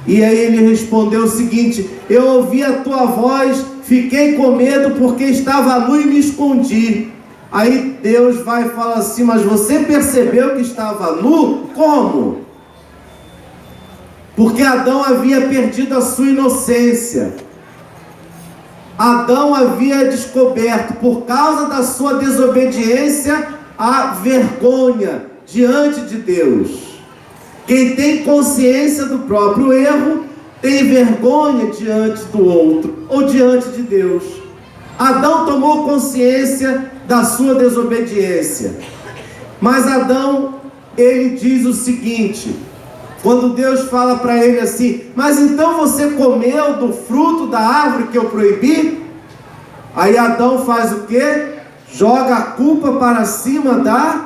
E aí ele respondeu o seguinte: eu ouvi a tua voz, fiquei com medo porque estava nu e me escondi. Aí Deus vai falar assim: mas você percebeu que estava nu? Como? Porque Adão havia perdido a sua inocência. Adão havia descoberto, por causa da sua desobediência, a vergonha diante de Deus. Quem tem consciência do próprio erro, tem vergonha diante do outro, ou diante de Deus. Adão tomou consciência da sua desobediência. Mas Adão, ele diz o seguinte, quando Deus fala para ele assim: mas então você comeu do fruto da árvore que eu proibi? Aí Adão faz o quê? Joga a culpa para cima da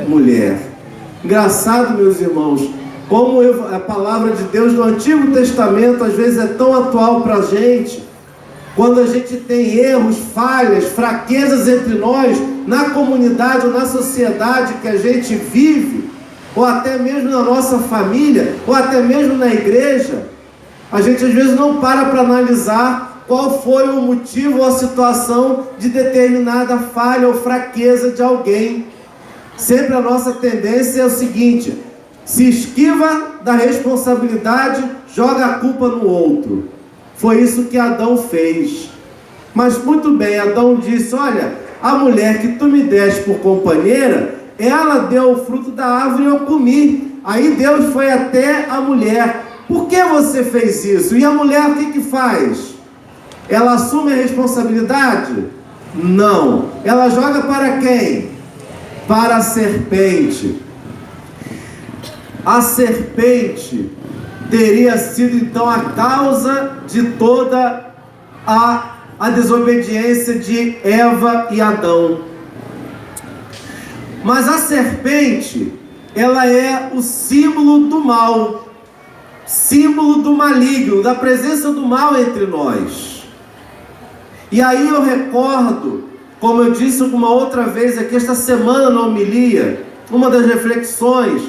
mulher. Engraçado, meus irmãos, como a palavra de Deus no Antigo Testamento às vezes é tão atual para a gente. Quando a gente tem erros, falhas, fraquezas entre nós, na comunidade ou na sociedade que a gente vive, ou até mesmo na nossa família, ou até mesmo na igreja, a gente às vezes não para analisar qual foi o motivo ou a situação de determinada falha ou fraqueza de alguém. Sempre a nossa tendência é o seguinte: se esquiva da responsabilidade, joga a culpa no outro. Foi isso que Adão fez. Mas muito bem, Adão disse: olha, a mulher que tu me deste por companheira, ela deu o fruto da árvore e eu comi. Aí Deus foi até a mulher: por que você fez isso? E a mulher o que faz? Ela assume a responsabilidade? Não. Ela joga para quem? Para a serpente. A serpente teria sido então a causa de toda a desobediência de Eva e Adão. Mas a serpente, ela é o símbolo do mal, símbolo do maligno, da presença do mal entre nós. E aí eu recordo, como eu disse uma outra vez aqui esta semana na homilia, uma das reflexões,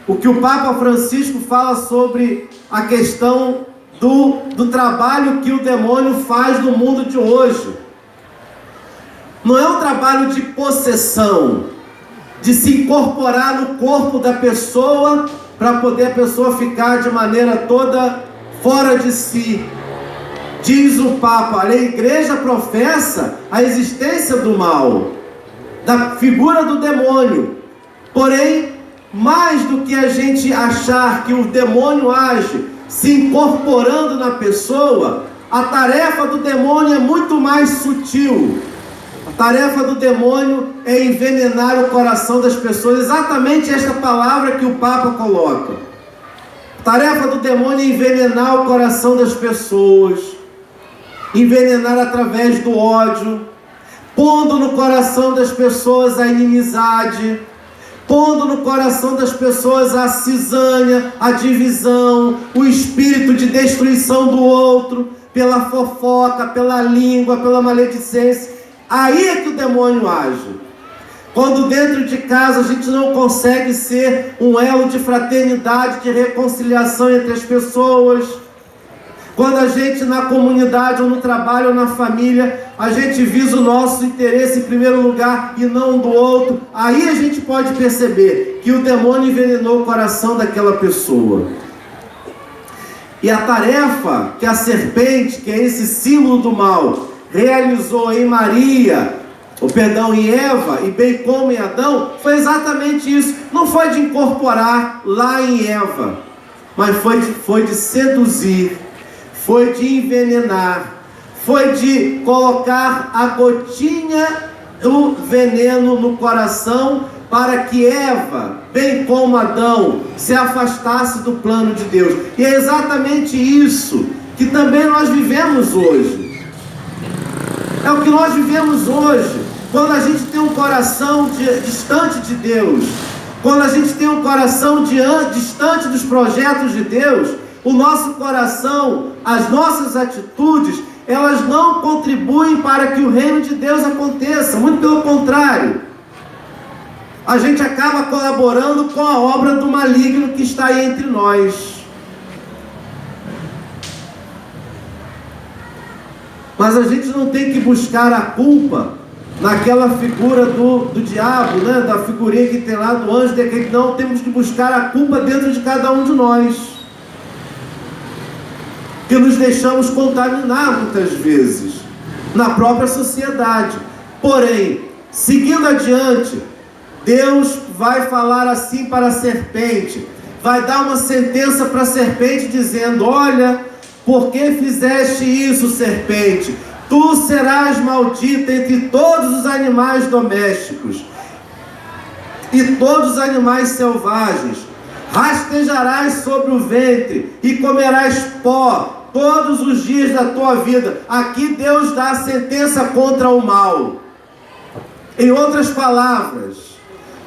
o que o Papa Francisco fala sobre a questão do trabalho que o demônio faz no mundo de hoje. Não é um trabalho de possessão, de se incorporar no corpo da pessoa para poder a pessoa ficar de maneira toda fora de si. Diz o Papa: a igreja professa a existência do mal, da figura do demônio. Porém, mais do que a gente achar que o demônio age se incorporando na pessoa, a tarefa do demônio é muito mais sutil. A tarefa do demônio é envenenar o coração das pessoas. Exatamente esta palavra que o Papa coloca. A tarefa do demônio é envenenar o coração das pessoas, envenenar através do ódio, pondo no coração das pessoas a inimizade, pondo no coração das pessoas a cisânia, a divisão, o espírito de destruição do outro, pela fofoca, pela língua, pela maledicência. Aí é que o demônio age. Quando dentro de casa a gente não consegue ser um elo de fraternidade, de reconciliação entre as pessoas, quando a gente na comunidade, ou no trabalho, ou na família, a gente visa o nosso interesse em primeiro lugar e não do outro, aí a gente pode perceber que o demônio envenenou o coração daquela pessoa. E a tarefa que a serpente, que é esse símbolo do mal, realizou em em Eva, e bem como em Adão, foi exatamente isso. Não foi de incorporar lá em Eva, mas foi de seduzir, foi de envenenar, foi de colocar a gotinha do veneno no coração para que Eva, bem como Adão, se afastasse do plano de Deus. E é exatamente isso que também nós vivemos hoje. É o que nós vivemos hoje, quando a gente tem um coração distante de Deus, quando a gente tem um coração distante dos projetos de Deus, o nosso coração, as nossas atitudes, elas não contribuem para que o reino de Deus aconteça, muito pelo contrário. A gente acaba colaborando com a obra do maligno que está aí entre nós. Mas a gente não tem que buscar a culpa naquela figura do diabo, né? Da figurinha que tem lá do anjo, não, temos que buscar a culpa dentro de cada um de nós, que nos deixamos contaminar muitas vezes na própria sociedade. Porém, seguindo adiante, Deus vai falar assim para a serpente, vai dar uma sentença para a serpente dizendo: olha, por que fizeste isso, serpente? Tu serás maldita entre todos os animais domésticos e todos os animais selvagens. Rastejarás sobre o ventre e comerás pó todos os dias da tua vida. Aqui Deus dá a sentença contra o mal. Em outras palavras,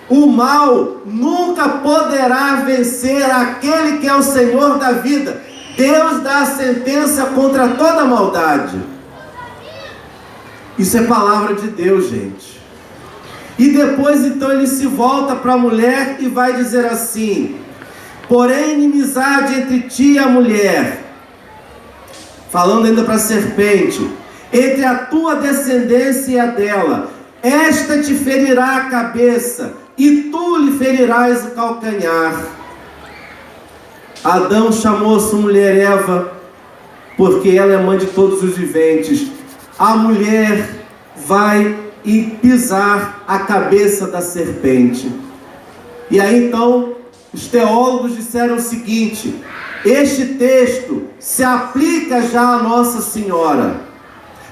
o mal nunca poderá vencer aquele que é o Senhor da vida. Deus dá a sentença contra toda maldade. Isso é palavra de Deus, gente. E depois então ele se volta para a mulher e vai dizer assim: porém inimizade entre ti e a mulher, falando ainda para a serpente, entre a tua descendência e a dela, esta te ferirá a cabeça e tu lhe ferirás o calcanhar. Adão chamou a sua mulher Eva, porque ela é mãe de todos os viventes. A mulher vai pisar a cabeça da serpente. E aí então os teólogos disseram o seguinte: este texto se aplica já a Nossa Senhora,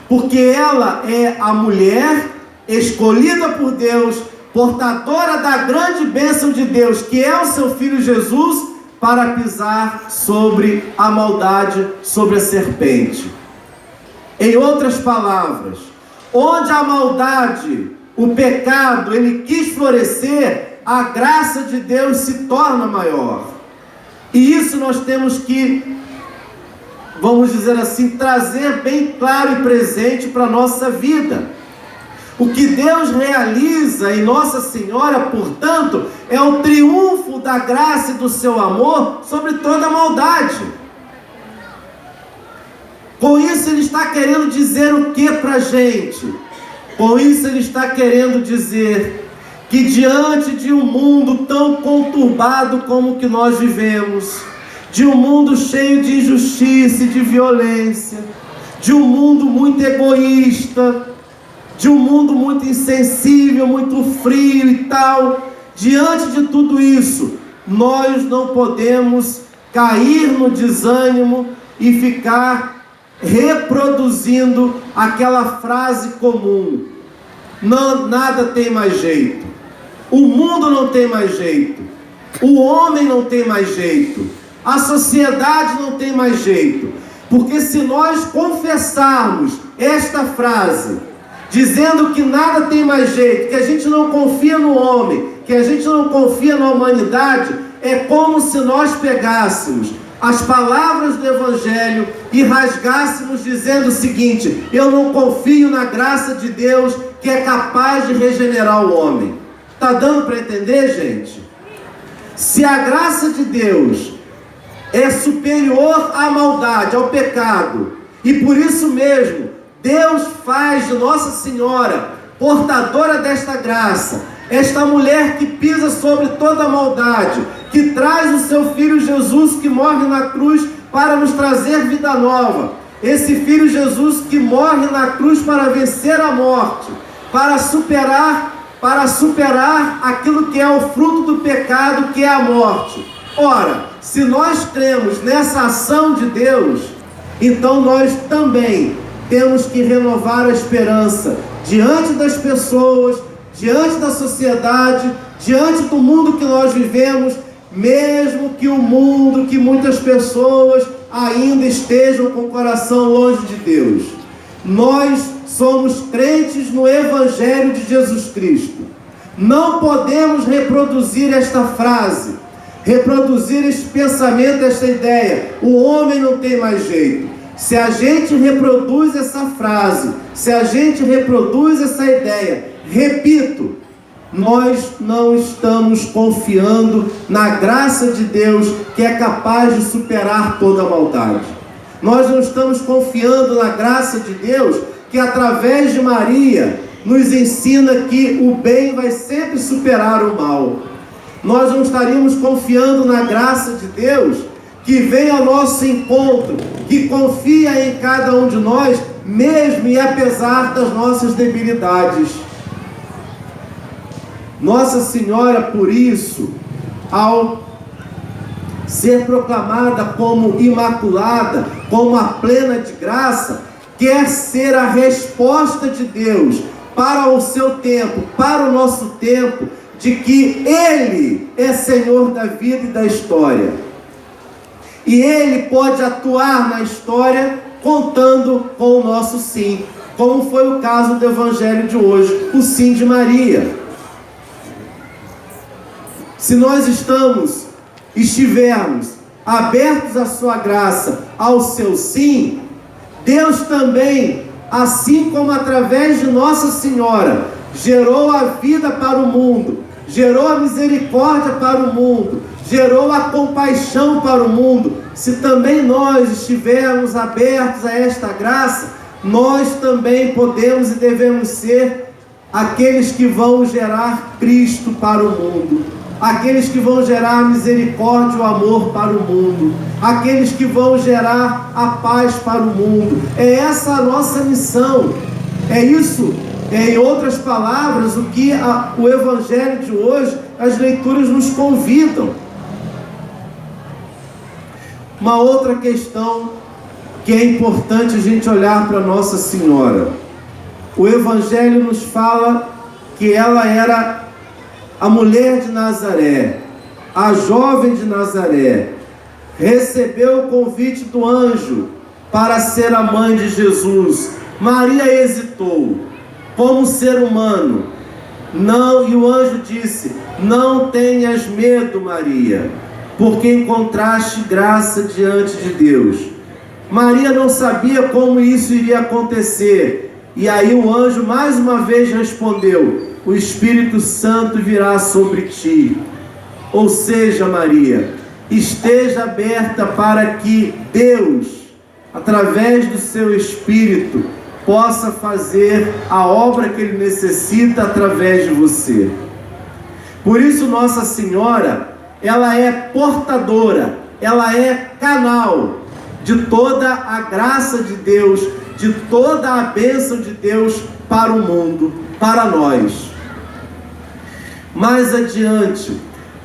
porque ela é a mulher escolhida por Deus, portadora da grande bênção de Deus, que é o seu Filho Jesus, para pisar sobre a maldade, sobre a serpente. Em outras palavras, onde a maldade, o pecado, ele quis florescer, a graça de Deus se torna maior. E isso nós temos que, vamos dizer assim, trazer bem claro e presente para a nossa vida. O que Deus realiza em Nossa Senhora, portanto, é o triunfo da graça e do seu amor sobre toda a maldade. Com isso ele está querendo dizer o que para a gente? Com isso ele está querendo dizer que diante de um mundo tão conturbado como o que nós vivemos, de um mundo cheio de injustiça e de violência, de um mundo muito egoísta, de um mundo muito insensível, muito frio e tal, diante de tudo isso, nós não podemos cair no desânimo e ficar reproduzindo aquela frase comum: não, nada tem mais jeito, o mundo não tem mais jeito, o homem não tem mais jeito, a sociedade não tem mais jeito. Porque se nós confessarmos esta frase, dizendo que nada tem mais jeito, que a gente não confia no homem, que a gente não confia na humanidade, é como se nós pegássemos as palavras do Evangelho e rasgássemos dizendo o seguinte: eu não confio na graça de Deus que é capaz de regenerar o homem. Está dando para entender, gente? Se a graça de Deus é superior à maldade, ao pecado, e por isso mesmo Deus faz de Nossa Senhora portadora desta graça, esta mulher que pisa sobre toda a maldade, que traz o seu Filho Jesus, que morre na cruz para nos trazer vida nova. Esse Filho Jesus que morre na cruz para vencer a morte, para superar aquilo que é o fruto do pecado, que é a morte. Ora, se nós cremos nessa ação de Deus, então nós também temos que renovar a esperança diante das pessoas, diante da sociedade, diante do mundo que nós vivemos, mesmo que o mundo, que muitas pessoas ainda estejam com o coração longe de Deus. Nós somos crentes no Evangelho de Jesus Cristo. Não podemos reproduzir esta frase, reproduzir este pensamento, esta ideia: o homem não tem mais jeito. Se a gente reproduz essa frase, se a gente reproduz essa ideia, repito, nós não estamos confiando na graça de Deus, que é capaz de superar toda a maldade. Nós não estamos confiando na graça de Deus, que através de Maria nos ensina que o bem vai sempre superar o mal. Nós não estaríamos confiando na graça de Deus, que vem ao nosso encontro, que confia em cada um de nós, mesmo e apesar das nossas debilidades. Nossa Senhora, por isso, ao ser proclamada como imaculada, como a plena de graça, quer ser a resposta de Deus para o seu tempo, para o nosso tempo, de que Ele é Senhor da vida e da história. E Ele pode atuar na história contando com o nosso sim, como foi o caso do Evangelho de hoje, o sim de Maria. Se nós estivermos abertos à sua graça, ao seu sim, Deus também, assim como através de Nossa Senhora, gerou a vida para o mundo, gerou a misericórdia para o mundo, gerou a compaixão para o mundo. Se também nós estivermos abertos a esta graça, nós também podemos e devemos ser aqueles que vão gerar Cristo para o mundo, aqueles que vão gerar a misericórdia e o amor para o mundo, aqueles que vão gerar a paz para o mundo. É essa a nossa missão. É isso, em outras palavras, o que o Evangelho de hoje, as leituras nos convidam. Uma outra questão que é importante a gente olhar para Nossa Senhora. O Evangelho nos fala que ela era a mulher de Nazaré, a jovem de Nazaré, recebeu o convite do anjo para ser a mãe de Jesus. Maria hesitou, como ser humano. Não, e o anjo disse: não tenhas medo, Maria, porque encontraste graça diante de Deus. Maria não sabia como isso iria acontecer. E aí o anjo mais uma vez respondeu: o Espírito Santo virá sobre ti. Ou seja, Maria, esteja aberta para que Deus, através do seu Espírito, possa fazer a obra que Ele necessita através de você. Por isso Nossa Senhora, ela é portadora, ela é canal de toda a graça de Deus, de toda a bênção de Deus para o mundo, para nós. Mais adiante,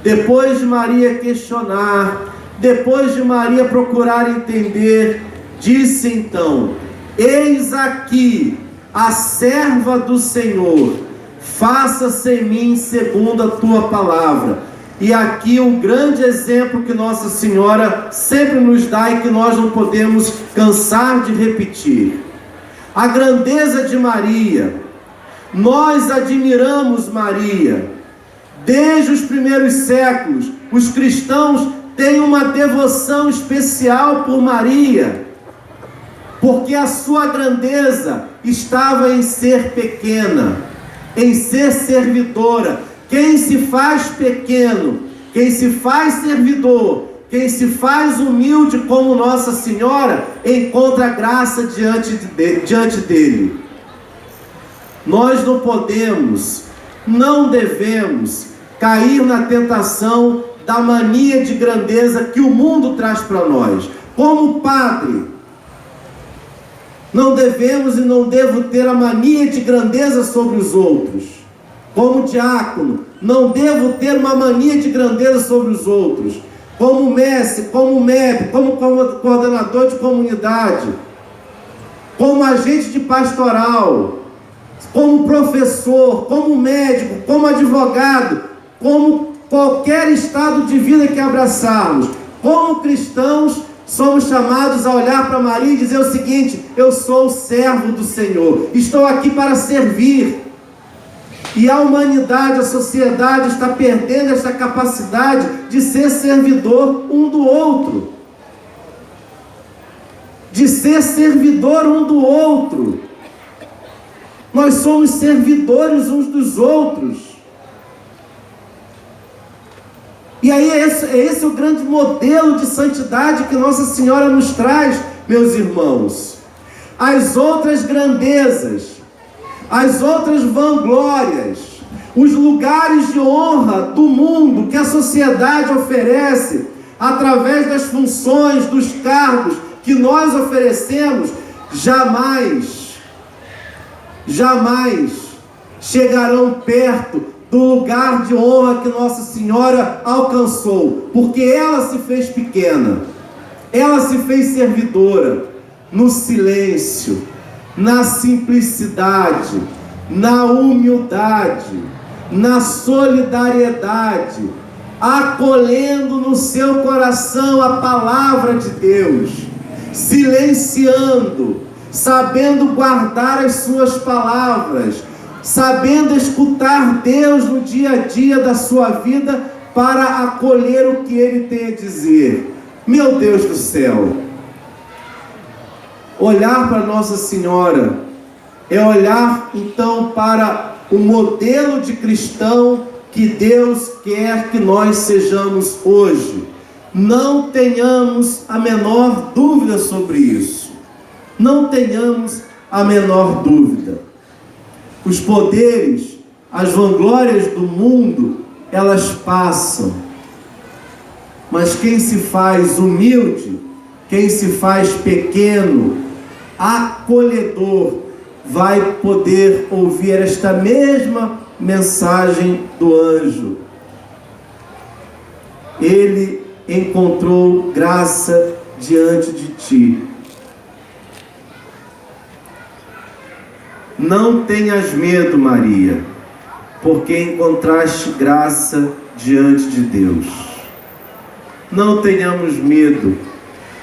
depois de Maria questionar, depois de Maria procurar entender, disse então: eis aqui a serva do Senhor, faça-se em mim segundo a tua palavra. E aqui o grande exemplo que Nossa Senhora sempre nos dá e que nós não podemos cansar de repetir. A grandeza de Maria. Nós admiramos Maria. Desde os primeiros séculos, os cristãos têm uma devoção especial por Maria, porque a sua grandeza estava em ser pequena, em ser servidora. Quem se faz pequeno, quem se faz servidor, quem se faz humilde como Nossa Senhora, encontra graça diante dele. Nós não podemos, não devemos cair na tentação da mania de grandeza que o mundo traz para nós. Como padre, não devemos e não devo ter a mania de grandeza sobre os outros. Como diácono, não devo ter uma mania de grandeza sobre os outros. Como mestre, como MEB, como coordenador de comunidade, como agente de pastoral, como professor, como médico, como advogado, como qualquer estado de vida que abraçarmos. Como cristãos, somos chamados a olhar para Maria e dizer o seguinte: eu sou o servo do Senhor, estou aqui para servir. E a humanidade, a sociedade está perdendo essa capacidade de ser servidor um do outro, de ser servidor um do outro. Nós somos servidores uns dos outros. E aí esse o grande modelo de santidade que Nossa Senhora nos traz, meus irmãos. As outras grandezas, as outras vanglórias, os lugares de honra do mundo que a sociedade oferece, através das funções, dos cargos que nós oferecemos, jamais chegarão perto do lugar de honra que Nossa Senhora alcançou, porque ela se fez pequena, ela se fez servidora, no silêncio, na simplicidade, na humildade, na solidariedade, acolhendo no seu coração a palavra de Deus, silenciando, sabendo guardar as suas palavras, sabendo escutar Deus no dia a dia da sua vida para acolher o que Ele tem a dizer. Meu Deus do céu! Olhar para Nossa Senhora é olhar então para o modelo de cristão que Deus quer que nós sejamos hoje. Não tenhamos a menor dúvida sobre isso. Não tenhamos a menor dúvida. Os poderes, as vanglórias do mundo, elas passam. Mas quem se faz humilde, quem se faz pequeno, acolhedor, vai poder ouvir esta mesma mensagem do anjo. Ele encontrou graça diante de ti. Não tenhas medo, Maria, porque encontraste graça diante de Deus. Não tenhamos medo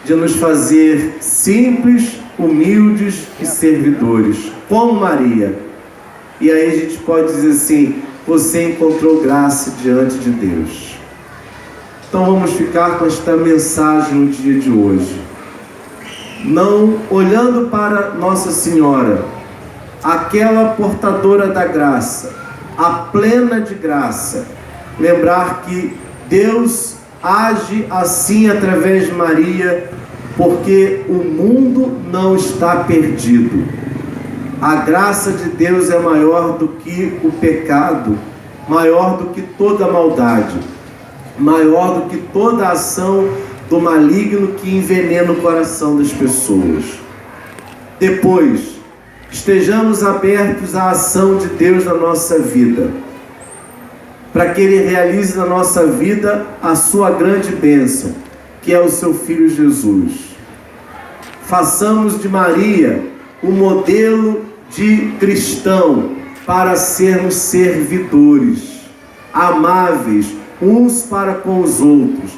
de nos fazer simples, humildes e servidores, como Maria. E aí a gente pode dizer assim: você encontrou graça diante de Deus. Então vamos ficar com esta mensagem no dia de hoje. Não olhando para Nossa Senhora, aquela portadora da graça, a plena de graça, lembrar que Deus age assim através de Maria, porque o mundo não está perdido. A graça de Deus é maior do que o pecado, maior do que toda a maldade, maior do que toda a ação do maligno que envenena o coração das pessoas. Depois, estejamos abertos à ação de Deus na nossa vida, para que Ele realize na nossa vida a sua grande bênção, que é o seu Filho Jesus. Façamos de Maria o modelo de cristão para sermos servidores, amáveis uns para com os outros,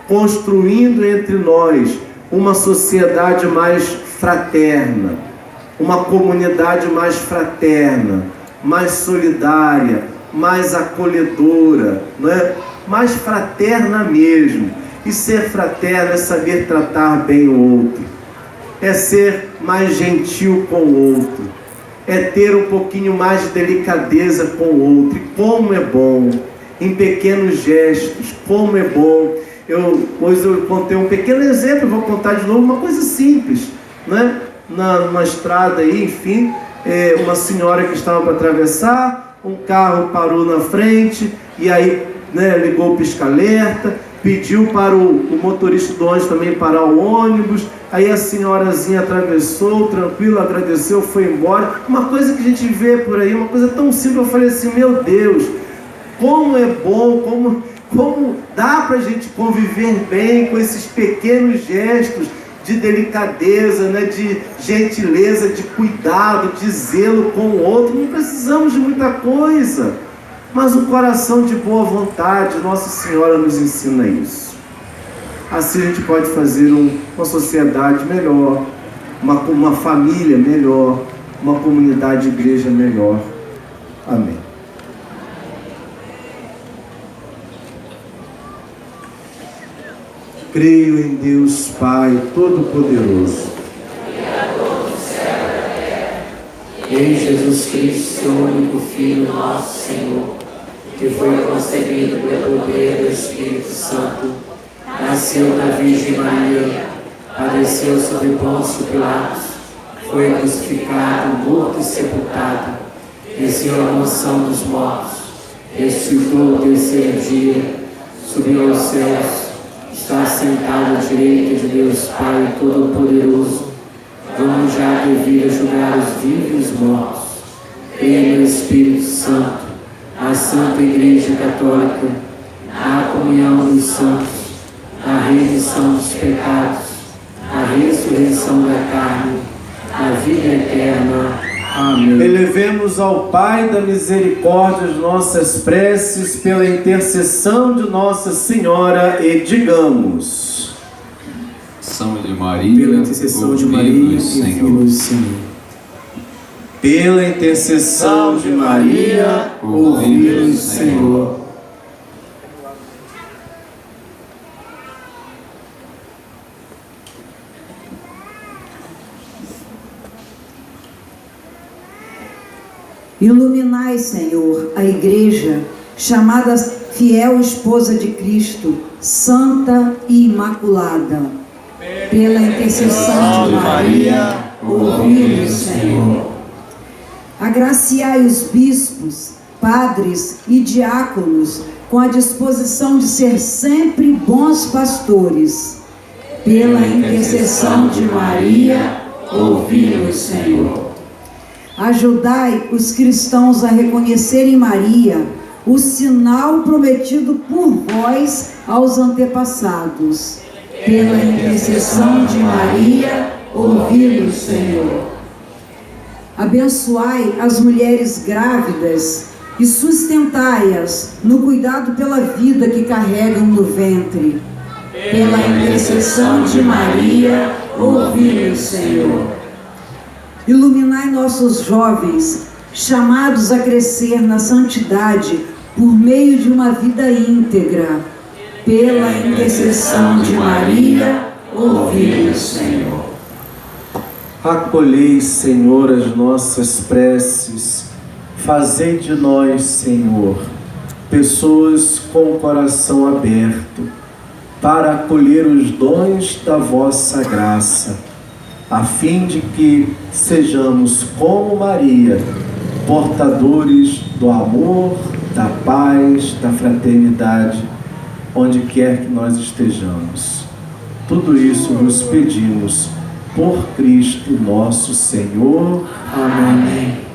construindo entre nós uma sociedade mais fraterna, uma comunidade mais fraterna, mais solidária, mais acolhedora, não é? Mais fraterna mesmo. E ser fraterno é saber tratar bem o outro, é ser mais gentil com o outro, é ter um pouquinho mais de delicadeza com o outro. E como é bom, em pequenos gestos, como é bom. Hoje eu contei um pequeno exemplo, vou contar de novo, uma coisa simples, né? Numa estrada aí, enfim, uma senhora que estava para atravessar, um carro parou na frente, e aí, né, ligou o pisca-alerta, pediu para o motorista do ônibus também parar o ônibus, aí a senhorazinha atravessou, tranquilo, agradeceu, foi embora. Uma coisa que a gente vê por aí, uma coisa tão simples, eu falei assim: meu Deus, como é bom, como dá para a gente conviver bem com esses pequenos gestos de delicadeza, né, de gentileza, de cuidado, de zelo com o outro. Não precisamos de muita coisa, mas um coração de boa vontade. Nossa Senhora nos ensina isso. Assim a gente pode fazer uma sociedade melhor, uma família melhor, uma comunidade de igreja melhor. Amém. Creio em Deus Pai Todo-Poderoso, Criador do céu e da terra, em Jesus Cristo, seu único Filho, nosso Senhor, que foi concebido pelo poder do Espírito Santo, nasceu da Virgem Maria, padeceu sob Pôncio Pilatos, foi crucificado, morto e sepultado, desceu à mansão dos mortos, ressuscitou o terceiro dia, subiu aos céus, está sentado à direita de Deus Pai Todo-Poderoso, onde já devia julgar os vivos e os mortos. Creio no Espírito Santo, na Santa Igreja Católica, na comunhão dos santos, na remissão dos pecados, na ressurreição da carne, na vida eterna. Amém. Elevemos ao Pai da misericórdia as nossas preces pela intercessão de Nossa Senhora e digamos: São de Maria, pela intercessão de Maria, ouvi-nos, Senhor. Pela intercessão de Maria, ouvi-nos, Senhor. Iluminai, Senhor, a Igreja, chamada fiel esposa de Cristo, santa e imaculada. Pela intercessão de Maria, ouvi-nos, Senhor. Agraciai os bispos, padres e diáconos com a disposição de ser sempre bons pastores. Pela intercessão de Maria, ouvi-nos, Senhor. Ajudai os cristãos a reconhecerem Maria, o sinal prometido por vós aos antepassados. Pela intercessão de Maria, ouvi-nos, Senhor. Abençoai as mulheres grávidas e sustentai-as no cuidado pela vida que carregam no ventre. Pela intercessão de Maria, ouvi-nos, Senhor. Iluminai nossos jovens, chamados a crescer na santidade por meio de uma vida íntegra. Pela intercessão de Maria, ouvi-nos, Senhor. Acolhei, Senhor, as nossas preces. Fazei de nós, Senhor, pessoas com o coração aberto para acolher os dons da vossa graça, a fim de que sejamos como Maria, portadores do amor, da paz, da fraternidade, onde quer que nós estejamos. Tudo isso nos pedimos por Cristo nosso Senhor. Amém.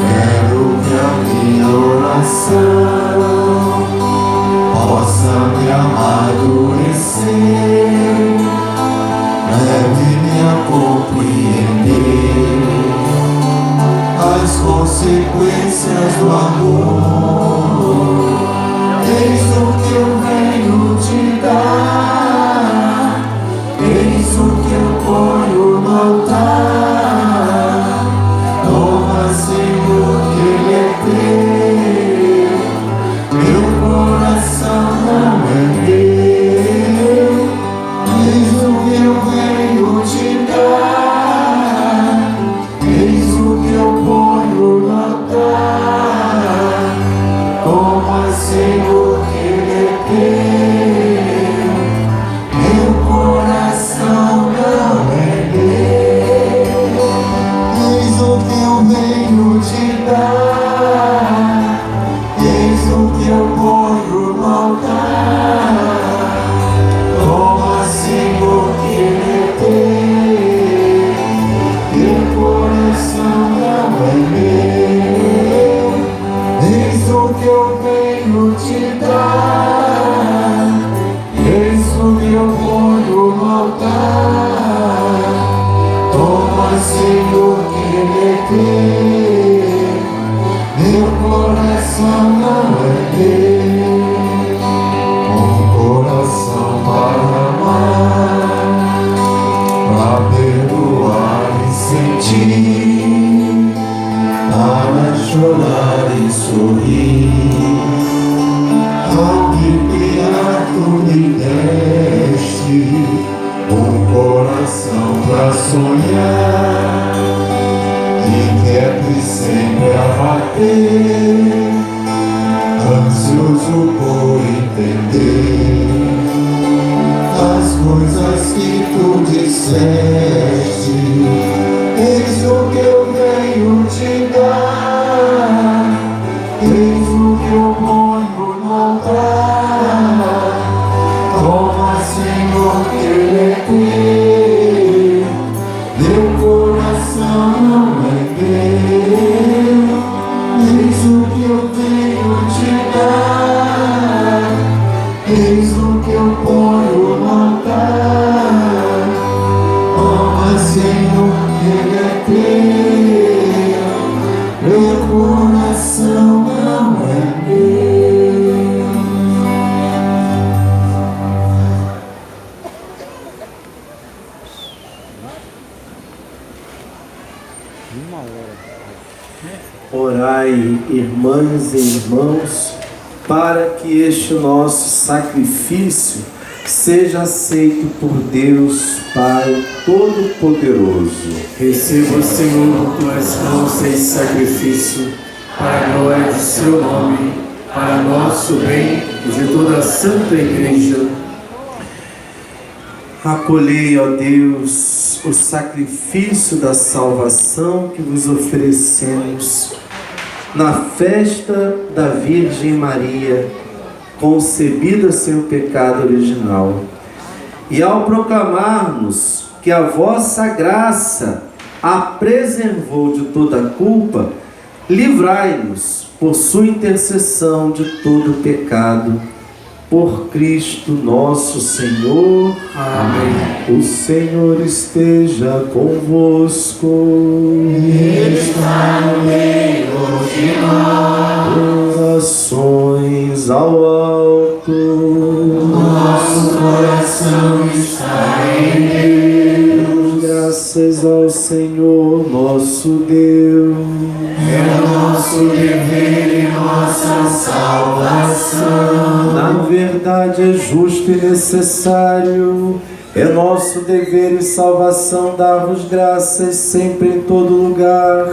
Quero que a minha oração possa me amadurecer, leve-me a compreender as consequências do amor. Eis o que eu venho te dar, eis o que eu ponho no altar. Toma, Senhor, que Ele é teu, meu coração não é meu. Eis o que eu venho te dar, eis o que eu ponho no altar. Toma, Senhor, que Ele é teu, meu coração não é meu. Eis o que eu venho te dar, eis o que eu ponho no altar. Toma, Senhor, que Ele é teu, meu coração não é meu. Eis o que eu venho te dar, eis o que eu ponho no altar. Toma, Senhor, que Ele é teu, meu coração não é meu. Um coração para amar, para perdoar e sentir, para chorar e sorrir. Ao me criar tu me deste um coração pra sonhar, inquieto e sempre a bater, ansioso por entender as coisas que tu disseste. Eis o que eu venho te dar, eis o que eu ponho no altar. Toma, Senhor, que Ele é teu, meu coração não é meu. Eis o que eu venho te dar, eis o que eu ponho no altar. Toma, Senhor, que Ele é teu, meu coração não é meu. Orai, irmãs e irmãos, para que este nosso sacrifício seja aceito por Deus Pai Todo-Poderoso. Receba, Senhor, tuas mãos esse sacrifício, para a glória de seu nome, para nosso bem e de toda a Santa Igreja. Acolhei, ó Deus, o sacrifício da salvação que vos oferecemos na festa da Virgem Maria, concebida sem o pecado original. E ao proclamarmos que a vossa graça a preservou de toda culpa, livrai-nos por sua intercessão de todo pecado. Por Cristo nosso Senhor. Amém. O Senhor esteja convosco. Ele está no meio de nós. Orações ao alto. Nosso coração está em Deus. Graças ao Senhor nosso Deus. É nosso dever e nossa salvação. Na verdade é justo e necessário, é nosso dever e salvação dar-vos graças sempre em todo lugar,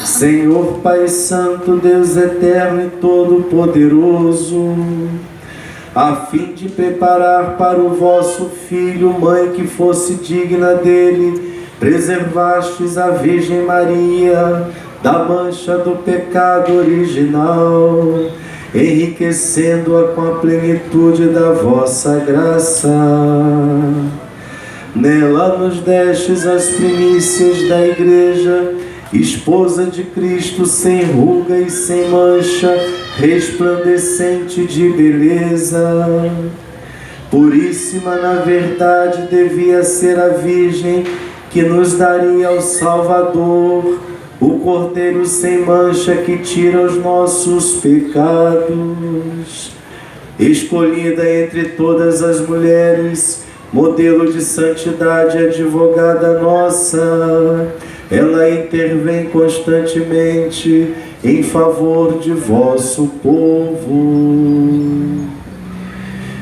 Senhor Pai Santo, Deus eterno e todo-poderoso, a fim de preparar para o vosso Filho, mãe que fosse digna dele, preservastes a Virgem Maria da mancha do pecado original, enriquecendo-a com a plenitude da vossa graça. Nela nos destes as primícias da Igreja esposa de Cristo, sem ruga e sem mancha, resplandecente de beleza. Puríssima na verdade devia ser a Virgem que nos daria o Salvador, o Cordeiro sem mancha que tira os nossos pecados. Escolhida entre todas as mulheres, modelo de santidade, advogada nossa, ela intervém constantemente em favor de vosso povo.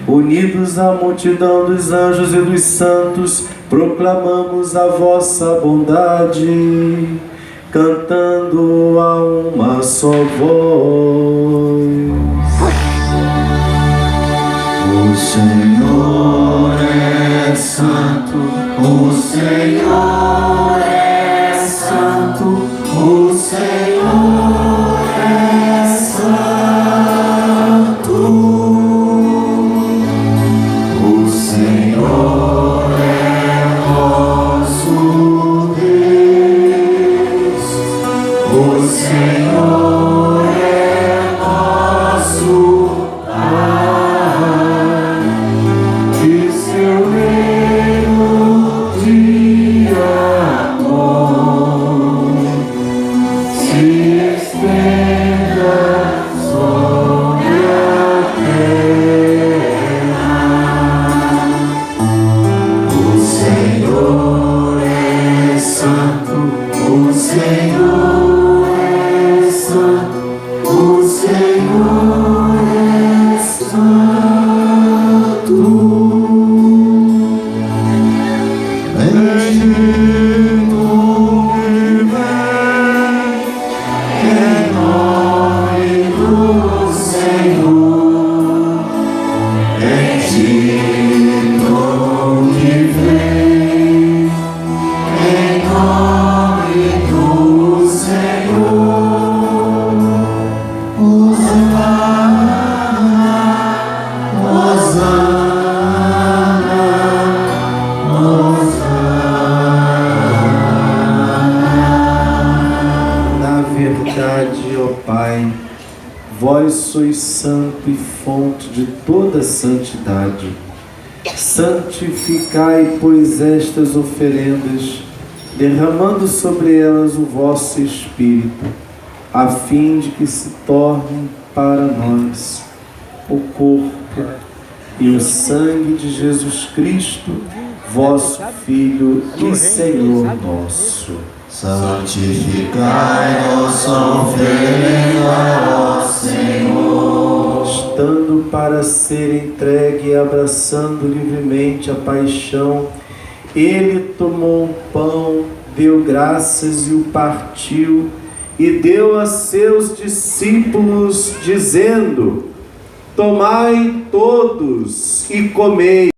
Unidos à multidão dos anjos e dos santos, proclamamos a vossa bondade, cantando a uma só voz. O Senhor é santo, o Senhor é santo, o Senhor é santo. O Senhor é nosso Deus, o Senhor é nosso Pai, que seu reino de amor se estenda sobre a terra. O Senhor é santo, o Senhor é santo, o Senhor é santo. Bendito que vem em nome do Senhor. Bendito que vem em nome do Senhor. Hosana, Hosana, Hosana. Na verdade, ó Pai, vós sois santo e fonte de toda santidade. Santificai, pois, estas oferendas, derramando sobre elas o vosso Espírito, a fim de que se tornem para nós o corpo e o sangue de Jesus Cristo, vosso Filho e Senhor nosso. Santificai nossa oferenda, ó Senhor. Estando para ser entregue e abraçando livremente a paixão, ele tomou um pão, deu graças e o partiu, e deu a seus discípulos, dizendo: tomai todos e comei.